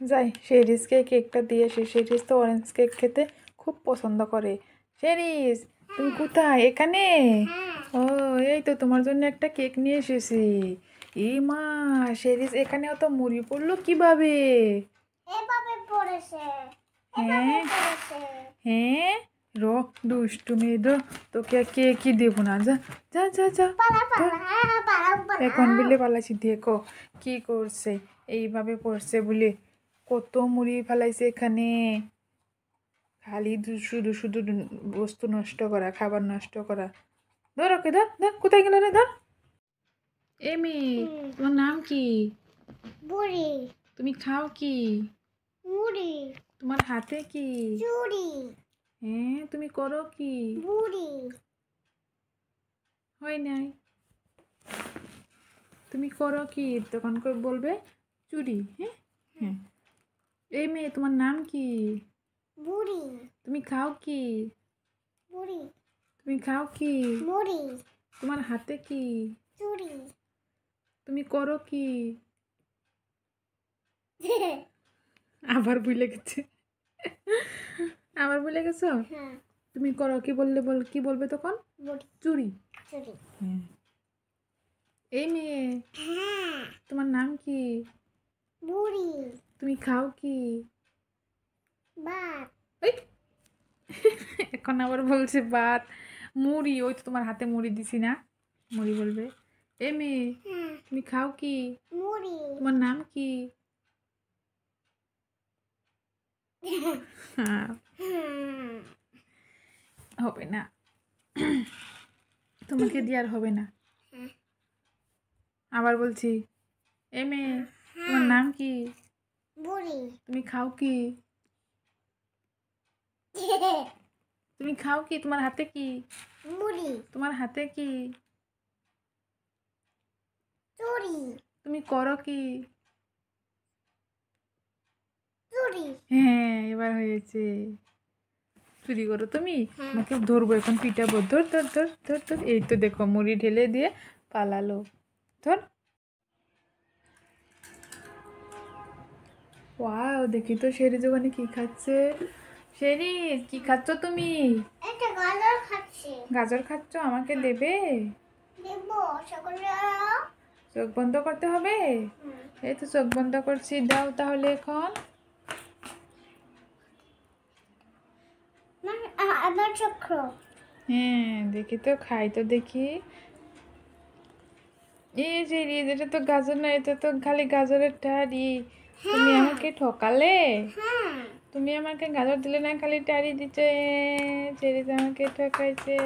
যাই শেরিসকে কেকটা দিয়ে আসি। শেরিস তো অরেঞ্জ কেক খেতে খুব পছন্দ করে। শেরিস, তুমি কোথায়? এখানে? ও, এই তো তোমার জন্য একটা কেক নিয়ে এসেছি। এই মা, শেরিস এখানে অত মুড়ি পড়লো কিভাবে? এভাবে পড়েছে। হ্যাঁ হ্যাঁ, র দুষ্টু মেয়ে, তোকে আর কেকই দেবো না। যা যা যা যা, ধর। এখন বলে পালাইছি, দেখো কি করছে, এইভাবে পড়ছে বলে কত মুড়ি ফেলাইছে এখানে। খালি শুধু শুধু বস্তু নষ্ট করা, খাবার নষ্ট করা। ধর ওকে, ধর ধর, কোথায় গেল রে? ধর। এমি, তোমার নাম কি? বুড়ি। তুমি খাও কি? মুড়ি। তোমার হাতে কি? চুড়ি। হ্যাঁ, তুমি করো কি? বুড়ি। হয় নাই। তুমি করো কি? তখন করে বলবে চুরি। হ্যাঁ হ্যাঁ। এই মেয়ে, তোমার নাম কি? বুড়ি। তুমি খাও কি? বুড়ি। তুমি খাও কি? মুড়ি। তোমার হাতে কি? চুড়ি। তুমি করো কি? আবার ভুলে গেছে। আবার ভুলে গেছো? হ্যাঁ। তুমি করো কি বললে কি বলবে তখন? বুড়ি। চুরি। চুড়ি। হ্যাঁ। এই মেয়ে, হ্যাঁ। তোমার নাম কি? বুড়ি। তুমি খাও কি? ভাত। এই, এখন আবার বলছে ভাত। মুড়ি, ওই তো তোমার হাতে মুড়ি দিছি না, মুড়ি বলবে। এ মেয়ে, হ্যাঁ। তুমি খাও কি? মুড়ি। তোমার নাম কি? হ্যাঁ, হবে না, তোমাকে দিয়ে আর হবে না। আবার বলছি, এ মেয়ে, তোমার নাম কি? বুড়ি। তুমি খাও কি? তুমি খাও কি? তোমার হাতে কি? মুড়ি। তোমার হাতে কি? চুড়ি। তুমি করো কি? চুড়ি। হ্যাঁ, এবার হয়েছে। চুরি করো তুমি? আমাকে ধরবো এখন, পিটাবো। ধর ধর ধর ধর ধর। এই তো দেখো, মুড়ি ঢেলে দিয়ে পালালো। ধর। ওয়াও, দেখি তো শেরিজ ওখানে কি খাচ্ছে। শেরিজ, কি খাচ্ছ তুমি? একটা গাজর খাচ্ছি। গাজর খাচ্ছ? আমাকে দেবে? দেবো সকলে। চোখ বন্ধ করতে হবে? এই তো চোখ বন্ধ করছি, দাও তাহলে এখন। আমার চক্র। হ্যাঁ, দেখি তো, খাই তো দেখি। এই শেরিজ, এটা তো গাজর না, এটা তো খালি গাজরের টারি। তুমি আমাকে ঠকালে। হ্যাঁ। তুমি আমাকে গাজর দিলে না, খালি টারি দিচ্ছে। শেরিজ আমাকে ঠকাইছে।